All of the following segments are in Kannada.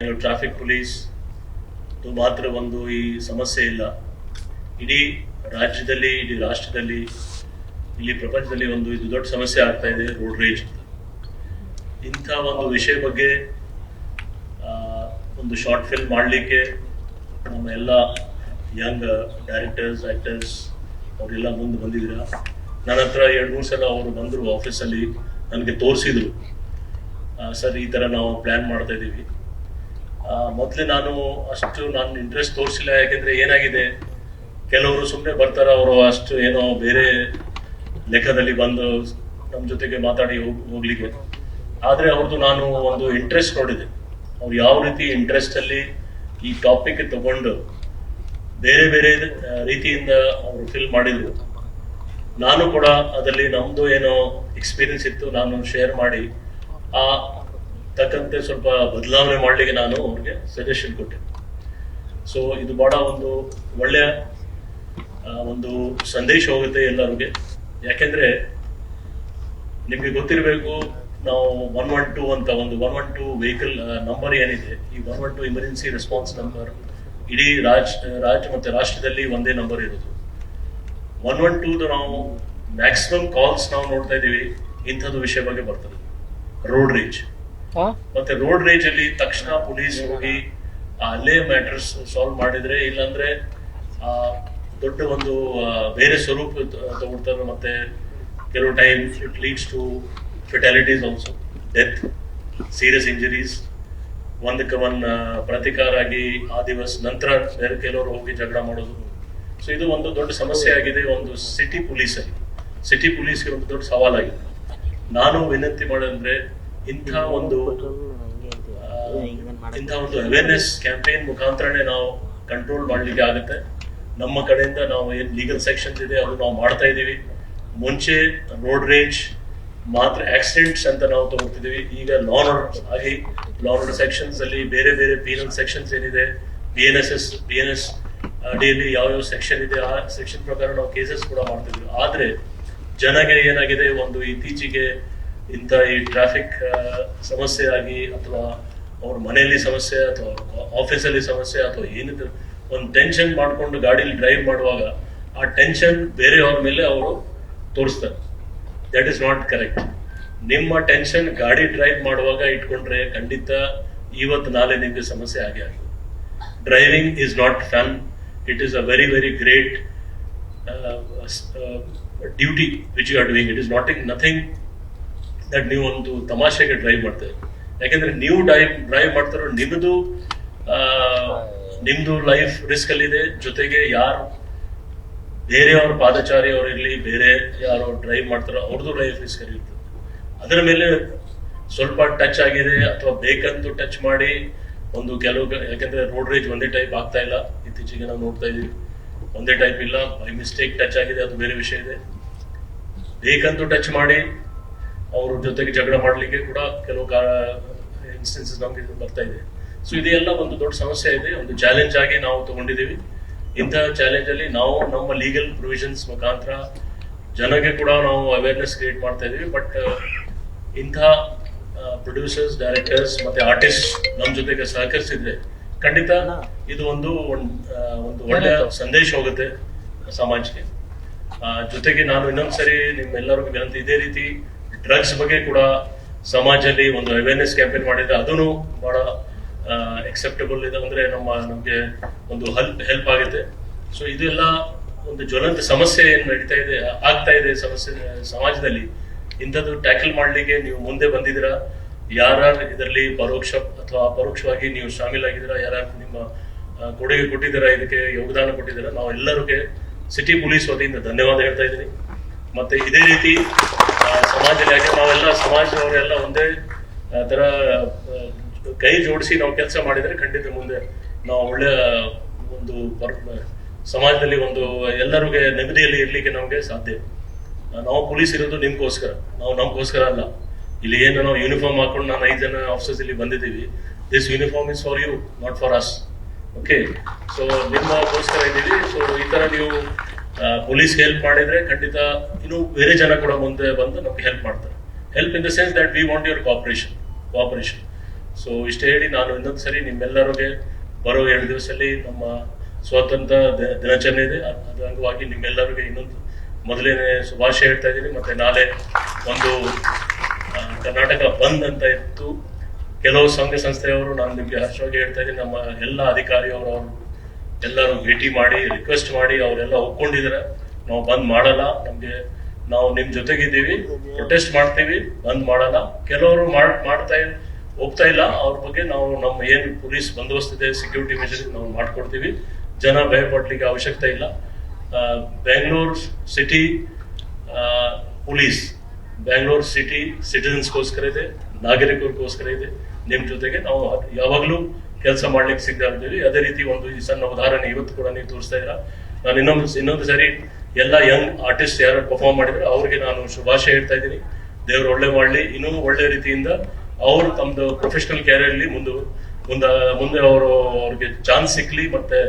ಟ್ರಾಫಿಕ್ ಪೊಲೀಸ್ ಮಾತ್ರ ಒಂದು ಈ ಸಮಸ್ಯೆ ಇಲ್ಲ. ಇಡೀ ರಾಜ್ಯದಲ್ಲಿ, ಇಡೀ ರಾಷ್ಟ್ರದಲ್ಲಿ, ಇಲ್ಲಿ ಪ್ರಪಂಚದಲ್ಲಿ ಒಂದು ಇದು ದೊಡ್ಡ ಸಮಸ್ಯೆ ಆಗ್ತಾ ಇದೆ, ರೋಡ್ ರೇಜ್. ಇಂಥ ಒಂದು ವಿಷಯ ಬಗ್ಗೆ ಒಂದು ಶಾರ್ಟ್ ಫಿಲ್ಮ್ ಮಾಡಲಿಕ್ಕೆ ನಮ್ಮ ಎಲ್ಲ ಯಂಗ್ ಡೈರೆಕ್ಟರ್ಸ್, ಆಕ್ಟರ್ಸ್ ಅವರೆಲ್ಲ ಮುಂದೆ ಬಂದಿದ್ದೀರ. ನನ್ನ ಹತ್ರ 2-3 ಸಲ ಅವರು ಬಂದರು ಆಫೀಸಲ್ಲಿ, ನನಗೆ ತೋರಿಸಿದ್ರು, ಸರ್ ಈ ಥರ ನಾವು ಪ್ಲ್ಯಾನ್ ಮಾಡ್ತಾ ಇದ್ದೀವಿ. ಮೊದಲೇ ನಾನು ಇಂಟ್ರೆಸ್ಟ್ ತೋರಿಸಿಲ್ಲ. ಯಾಕೆಂದರೆ ಏನಾಗಿದೆ, ಕೆಲವರು ಸುಮ್ಮನೆ ಬರ್ತಾರೆ, ಅವರು ಅಷ್ಟು ಏನೋ ಬೇರೆ ಲೆಕ್ಕದಲ್ಲಿ ಬಂದು ನಮ್ಮ ಜೊತೆಗೆ ಮಾತಾಡಿ ಹೋಗ್ಲಿಕ್ಕೆ. ಆದರೆ ಅವ್ರದ್ದು ನಾನು ಒಂದು ಇಂಟ್ರೆಸ್ಟ್ ನೋಡಿದೆ, ಅವ್ರು ಯಾವ ರೀತಿ ಇಂಟ್ರೆಸ್ಟಲ್ಲಿ ಈ ಟಾಪಿಕ್ ತಗೊಂಡು ಬೇರೆ ಬೇರೆ ರೀತಿಯಿಂದ ಅವರು ಫಿಲ್ ಮಾಡಿದರು. ನಾನು ಕೂಡ ಅದರಲ್ಲಿ ನಮ್ಮದು ಏನೋ ಎಕ್ಸ್ಪೀರಿಯನ್ಸ್ ಇತ್ತು, ನಾನು ಶೇರ್ ಮಾಡಿ ಆ ತಕ್ಕಂತೆ ಸ್ವಲ್ಪ ಬದಲಾವಣೆ ಮಾಡಲಿಕ್ಕೆ ನಾನು ಅವ್ರಿಗೆ ಸಜೆಷನ್ ಕೊಟ್ಟೆ. ಸೊ ಇದು ಬಹಳ ಒಂದು ಒಳ್ಳೆಯ ಒಂದು ಸಂದೇಶ ಹೋಗುತ್ತೆ ಎಲ್ಲರಿಗೆ. ಯಾಕೆಂದ್ರೆ ನಿಮಗೆ ಗೊತ್ತಿರಬೇಕು, ನಾವು 112 ಅಂತ ಒಂದು 112 ವೆಹಿಕಲ್ ನಂಬರ್ ಏನಿದೆ, ಈ 112 ಎಮರ್ಜೆನ್ಸಿ ರೆಸ್ಪಾನ್ಸ್ ನಂಬರ್ ಇಡೀ ರಾಜ್ಯ ಮತ್ತೆ ರಾಷ್ಟ್ರದಲ್ಲಿ ಒಂದೇ ನಂಬರ್ ಇರೋದು. 112 ನಾವು ಮ್ಯಾಕ್ಸಿಮಮ್ ಕಾಲ್ಸ್ ನಾವು ನೋಡ್ತಾ ಇದ್ದೀವಿ, ಇಂಥದ್ದು ವಿಷಯ ಬಗ್ಗೆ ಬರ್ತದೆ, ರೋಡ್ ರೇಜ್. ಮತ್ತೆ ರೋಡ್ ರೇಜ್ ಅಲ್ಲಿ ತಕ್ಷಣ ಪೊಲೀಸ್ ಹೋಗಿ ಅಲ್ಲೇ ಮ್ಯಾಟರ್ಸ್ ಸಾಲ್ವ್ ಮಾಡಿದ್ರೆ, ಇಲ್ಲಾಂದ್ರೆ ದೊಡ್ಡ ಒಂದು ಬೇರೆ ಸ್ವರೂಪ ತಗೊಳ್ತಾರೆ. ಮತ್ತೆ ಕೆಲವು time it leads to fatalities also, death, serious injuries. ಒಂದಕ್ಕೆ ಒಂದು ಪ್ರತಿಕಾರ ಆಗಿ ಆ ದಿವಸ ನಂತರ ಬೇರೆ ಕೆಲವರು ಹೋಗಿ ಜಗಳ ಮಾಡೋದು. ಸೊ ಇದು ಒಂದು ದೊಡ್ಡ ಸಮಸ್ಯೆ ಆಗಿದೆ ಒಂದು ಸಿಟಿ ಪೊಲೀಸಲ್ಲಿ. ಸಿಟಿ ಪೊಲೀಸ್ಗೆ ಒಂದು ದೊಡ್ಡ ಸವಾಲಾಗಿದೆ. ನಾನು ವಿನಂತಿ ಮಾಡೋದಂದ್ರೆ, ಇಂಥ ಒಂದು ಅವೇರ್ನೆಸ್ ಕ್ಯಾಂಪೇನ್ ಮುಖಾಂತರನೇ ನಾವು ಕಂಟ್ರೋಲ್ ಮಾಡ್ಲಿಕ್ಕೆ ಆಗುತ್ತೆ. ನಮ್ಮ ಕಡೆಯಿಂದ ನಾವು ಏನು ಲೀಗಲ್ ಸೆಕ್ಷನ್ಸ್ ಇದೆ ಅದು ನಾವು ಮಾಡ್ತಾ ಇದ್ದೀವಿ. ಮುಂಚೆ ರೋಡ್ ರೇಜ್ ಮಾತ್ರ ಆಕ್ಸಿಡೆಂಟ್ಸ್ ಅಂತ ನಾವು ತಗೊಳ್ತಿದ್ದೀವಿ. ಈಗ ಲಾ ಆರ್ಡರ್ ಆಗಿ ಲಾ ಆರ್ಡರ್ ಸೆಕ್ಷನ್ಸ್ ಅಲ್ಲಿ ಬೇರೆ ಬೇರೆ ಪೀನಲ್ ಸೆಕ್ಷನ್ಸ್ ಏನಿದೆ, BNS ಅಡಿಯಲ್ಲಿ ಯಾವ್ಯಾವ ಸೆಕ್ಷನ್ ಇದೆ ಆ ಸೆಕ್ಷನ್ ಪ್ರಕಾರ ನಾವು ಕೇಸಸ್ ಕೂಡ ಮಾಡ್ತಿದ್ವಿ. ಆದ್ರೆ ಜನಗೆ ಏನಾಗಿದೆ, ಒಂದು ಇತ್ತೀಚೆಗೆ ಇಂಥ ಈ ಟ್ರಾಫಿಕ್ ಸಮಸ್ಯೆ ಆಗಿ, ಅಥವಾ ಅವ್ರ ಮನೆಯಲ್ಲಿ ಸಮಸ್ಯೆ, ಅಥವಾ ಆಫೀಸಲ್ಲಿ ಸಮಸ್ಯೆ, ಅಥವಾ ಏನಿದೆ ಒಂದು ಟೆನ್ಷನ್ ಮಾಡ್ಕೊಂಡು ಗಾಡಿಲಿ ಡ್ರೈವ್ ಮಾಡುವಾಗ ಆ ಟೆನ್ಷನ್ ಬೇರೆಯವ್ರ ಮೇಲೆ ಅವರು ತೋರಿಸ್ತಾರೆ. That is not correct. ನಿಮ್ಮ ಟೆನ್ಷನ್ ಗಾಡಿ ಡ್ರೈವ್ ಮಾಡುವಾಗ ಇಟ್ಕೊಂಡ್ರೆ ಖಂಡಿತ ಇವತ್ತು ನಾಳೆ ನಿಮಗೆ ಸಮಸ್ಯೆ ಆಗೇ ಆಗಿದೆ. Driving is not fun, it is a very very great duty which you are doing. It is nothing that ನೀವು ಒಂದು ತಮಾಷೆಗೆ ಡ್ರೈವ್ ಮಾಡ್ತಾರೆ. ಯಾಕೆಂದ್ರೆ ನೀವು ಡ್ರೈವ್ ಮಾಡ್ತಾರೋ ನಿಮ್ದು ಲೈಫ್ ರಿಸ್ಕ್ ಅಲ್ಲಿ ಇದೆ. ಜೊತೆಗೆ ಯಾರು ಬೇರೆಯವ್ರ ಪಾದಚಾರಿ ಅವರಿರ್ಲಿ, ಬೇರೆ ಯಾರು ಡ್ರೈವ್ ಮಾಡ್ತಾರೋ ಅವ್ರದ್ದು ಲೈಫ್ ರಿಸ್ಕ್ ಅಲ್ಲಿ ಇರ್ತದೆ. ಅದರ ಮೇಲೆ ಸ್ವಲ್ಪ ಟಚ್ ಆಗಿದೆ ಅಥವಾ ಬೇಕಂತೂ ಟಚ್ ಮಾಡಿ ಒಂದು ಯಾಕೆಂದ್ರೆ ರೋಡ್ ರೇಜ್ ಒಂದೇ ಟೈಪ್ ಆಗ್ತಾ ಇಲ್ಲ. ಇತ್ತೀಚೆಗೆ ನಾವು ನೋಡ್ತಾ ಇದೀವಿ, ಒಂದೇ ಟೈಪ್ ಇಲ್ಲ. ಬೈ ಮಿಸ್ಟೇಕ್ ಟಚ್ ಆಗಿದೆ, ಅದು ಬೇರೆ ವಿಷಯ ಇದೆ. ಬೇಕಂತೂ ಟಚ್ ಮಾಡಿ ಅವ್ರ ಜೊತೆಗೆ ಜಗಳ ಮಾಡ್ಲಿಕ್ಕೆ ಕೂಡ ಕೆಲವು ಇನ್ಸ್ಟೆನ್ಸಸ್ ನಮ್ಗೆ ಬರ್ತಾ ಇದೆ. ಸೊ ಇದೆಲ್ಲ ಒಂದು ದೊಡ್ಡ ಸಮಸ್ಯೆ ಇದೆ, ಒಂದು ಚಾಲೆಂಜ್ ಆಗಿ ನಾವು ತಗೊಂಡಿದ್ದೀವಿ. ಇಂಥ ಚಾಲೆಂಜ್ ಅಲ್ಲಿ ನಾವು ನಮ್ಮ ಲೀಗಲ್ ಪ್ರೊವಿಷನ್ಸ್ ಮುಖಾಂತರ ಜನಗೆ ಕೂಡ ನಾವು ಅವೇರ್ನೆಸ್ ಕ್ರಿಯೇಟ್ ಮಾಡ್ತಾ ಇದೀವಿ. ಬಟ್ ಇಂಥ ಪ್ರೊಡ್ಯೂಸರ್ಸ್, ಡೈರೆಕ್ಟರ್ಸ್ ಮತ್ತೆ ಆರ್ಟಿಸ್ಟ್ ನಮ್ಮ ಜೊತೆಗೆ ಸಹಕರಿಸಿದ್ರೆ ಖಂಡಿತ ಇದು ಒಂದು ಒಳ್ಳೆಯ ಸಂದೇಶ ಹೋಗುತ್ತೆ ಸಮಾಜಕ್ಕೆ. ಜೊತೆಗೆ ನಾನು ಇನ್ನೊಂದ್ಸರಿ ನಿಮ್ಮೆಲ್ಲರಿಗೂ ವಿನಂತಿ, ಇದೇ ರೀತಿ ಡ್ರಗ್ಸ್ ಬಗ್ಗೆ ಕೂಡ ಸಮಾಜದಲ್ಲಿ ಒಂದು ಅವೇರ್ನೆಸ್ ಕ್ಯಾಂಪೇನ್ ಮಾಡಿದ್ರೆ ಅದನ್ನು ಬಹಳ ಎಕ್ಸೆಪ್ಟಬಲ್ ಇದೆ, ಅಂದ್ರೆ ನಮ್ಗೆ ಒಂದು ಹೆಲ್ಪ್ ಆಗುತ್ತೆ. ಸೊ ಇದೆಲ್ಲ ಒಂದು ಜ್ವಲಂತ ಸಮಸ್ಯೆ ಏನು ಆಗ್ತಾ ಇದೆ ಸಮಸ್ಯೆ ಸಮಾಜದಲ್ಲಿ. ಇಂಥದ್ದು ಟ್ಯಾಕಲ್ ಮಾಡ್ಲಿಕ್ಕೆ ನೀವು ಮುಂದೆ ಬಂದಿದ್ದೀರಾ. ಯಾರು ಇದರಲ್ಲಿ ಪರೋಕ್ಷ ಅಥವಾ ಅಪರೋಕ್ಷವಾಗಿ ನೀವು ಶಾಮೀಲಾಗಿದ್ದೀರಾ, ಯಾರು ನಿಮ್ಮ ಕೊಡುಗೆ ಕೊಟ್ಟಿದ್ದೀರಾ, ಇದಕ್ಕೆ ಯೋಗದಾನ ಕೊಟ್ಟಿದ್ದೀರಾ, ನಾವು ಎಲ್ಲರಿಗೆ ಸಿಟಿ ಪೊಲೀಸ್ ವತಿಯಿಂದ ಧನ್ಯವಾದ ಹೇಳ್ತಾ ಇದ್ದೀನಿ. ಮತ್ತೆ ಇದೇ ರೀತಿ ಸಮಾಜದಲ್ಲಿ, ಯಾಕೆ ನಾವೆಲ್ಲ ಸಮಾಜದವರೆಲ್ಲ ಒಂದೇ ತರ ಕೈ ಜೋಡಿಸಿ ನಾವು ಕೆಲಸ ಮಾಡಿದ್ರೆ ಖಂಡಿತ ಮುಂದೆ ನಾವು ಒಳ್ಳೆಯ ಒಂದು ಸಮಾಜದಲ್ಲಿ ಒಂದು ಎಲ್ಲರಿಗೆ ನೆಮ್ಮದಿಯಲ್ಲಿ ಇರ್ಲಿಕ್ಕೆ ನಮಗೆ ಸಾಧ್ಯ. ನಾವು ಪೊಲೀಸ್ ಇರೋದು ನಿಮ್ಗೋಸ್ಕರ, ನಾವು ನಮ್ಗೋಸ್ಕರ ಅಲ್ಲ. ಇಲ್ಲಿ ಏನು ನಾವು ಯೂನಿಫಾರ್ಮ್ ಹಾಕೊಂಡು ನಾನು 5 ಜನ ಆಫೀಸರ್ಸ್ ಇಲ್ಲಿ ಬಂದಿದ್ದೀವಿ. This uniform is for you, not for us. Okay, so ನಿಮ್ಮಗೋಸ್ಕರ ಇದ್ದೀವಿ. ಸೊ ಈ ತರ ನೀವು ಪೊಲೀಸ್ ಹೆಲ್ಪ್ ಮಾಡಿದ್ರೆ ಖಂಡಿತ ಇನ್ನು ಬೇರೆ ಜನ ಕೂಡ ಮುಂದೆ ಬಂದು ನಮ್ಗೆ ಹೆಲ್ಪ್ ಮಾಡ್ತಾರೆ. Help in the sense that we want your cooperation. So ಇಷ್ಟೇ ಹೇಳಿ ನಾನು ಇನ್ನೊಂದು ಸರಿ ನಿಮ್ಮೆಲ್ಲರಿಗೆ ಬರೋ 2 ದಿವಸದಲ್ಲಿ ನಮ್ಮ ಸ್ವಾತಂತ್ರ್ಯ ದಿನಾಚರಣೆ ಇದೆ. ಅದರ ಅಂಗವಾಗಿ ನಿಮ್ಮೆಲ್ಲರಿಗೆ ಇನ್ನೊಂದು ಮೊದಲನೇ ಶುಭಾಶಯ ಹೇಳ್ತಾ ಇದ್ದೀನಿ. ಮತ್ತೆ ನಾಳೆ ಒಂದು ಕರ್ನಾಟಕ ಬಂದ್ ಅಂತ ಇತ್ತು. ಕೆಲವು ಸಂಘ ಸಂಸ್ಥೆಯವರು ನಾನು ನಿಮ್ಗೆ ಹರ್ಷವಾಗಿ ಹೇಳ್ತಾ ಇದ್ದೀನಿ, ನಮ್ಮ ಎಲ್ಲ ಅಧಿಕಾರಿಯವರು ಎಲ್ಲರೂ ಭೇಟಿ ಮಾಡಿ ರಿಕ್ವೆಸ್ಟ್ ಮಾಡಿ ಅವರೆಲ್ಲ ಒಪ್ಕೊಂಡಿದ್ದಾರೆ. ನಾವು ಬಂದ್ ಮಾಡಲ್ಲ, ನಾವು ನಿಮ್ ಜೊತೆಗಿದ್ದೀವಿ, ಪ್ರೊಟೆಸ್ಟ್ ಮಾಡ್ತೀವಿ, ಬಂದ್ ಮಾಡಲ್ಲ. ಕೆಲವರು ಹೋಗ್ತಾ ಇಲ್ಲ, ಅವ್ರ ಬಗ್ಗೆ ನಾವು ನಮ್ಮ ಏನ್ ಪೊಲೀಸ್ ಬಂದೋಬಸ್ತ್ ಇದೆ, ಸೆಕ್ಯೂರಿಟಿ ಮೆಜರ್ಸ್ ನಾವು ಮಾಡ್ಕೊಡ್ತೀವಿ. ಜನ ಭಯ ಪಡ್ಲಿಕ್ಕೆ ಅವಶ್ಯಕತೆ ಇಲ್ಲ. Bengaluru city police Bangalore city ಸಿಟಿಸನ್ಸ್ಗೋಸ್ಕರ ಇದೆ, ನಾಗರಿಕರಿಗೋಸ್ಕರ ಇದೆ. ನಿಮ್ ಜೊತೆಗೆ ನಾವು ಯಾವಾಗ್ಲೂ ಕೆಲಸ ಮಾಡ್ಲಿಕ್ಕೆ ಸಿಗ್ತಾ ಇರ್ತೀವಿ. ಅದೇ ರೀತಿ ಒಂದು ಈ ಸಣ್ಣ ಉದಾಹರಣೆ ಇವತ್ತು ಕೂಡ ನೀವು ತೋರಿಸ್ತಾ ಇದ್ದೀರಾ. ನಾನು ಇನ್ನೊಂದು ಸರಿ ಎಲ್ಲ ಯಂಗ್ ಆರ್ಟಿಸ್ಟ್ ಯಾರು ಪರ್ಫಾರ್ಮ್ ಮಾಡಿದ್ರೆ ಅವ್ರಿಗೆ ನಾನು ಶುಭಾಶಯ ಹೇಳ್ತಾ ಇದ್ದೀನಿ. ದೇವ್ರು ಒಳ್ಳೆ ಮಾಡ್ಲಿ, ಇನ್ನೂ ಒಳ್ಳೆ ರೀತಿಯಿಂದ ಅವರು ತಮ್ದು ಪ್ರೊಫೆಷನಲ್ ಕ್ಯಾರಿಯರ್ ಅಲ್ಲಿ ಮುಂದೆ ಅವ್ರಿಗೆ ಚಾನ್ಸ್ ಸಿಕ್ಲಿ, ಮತ್ತೆ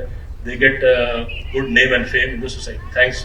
they get good name and fame in the society. Thanks.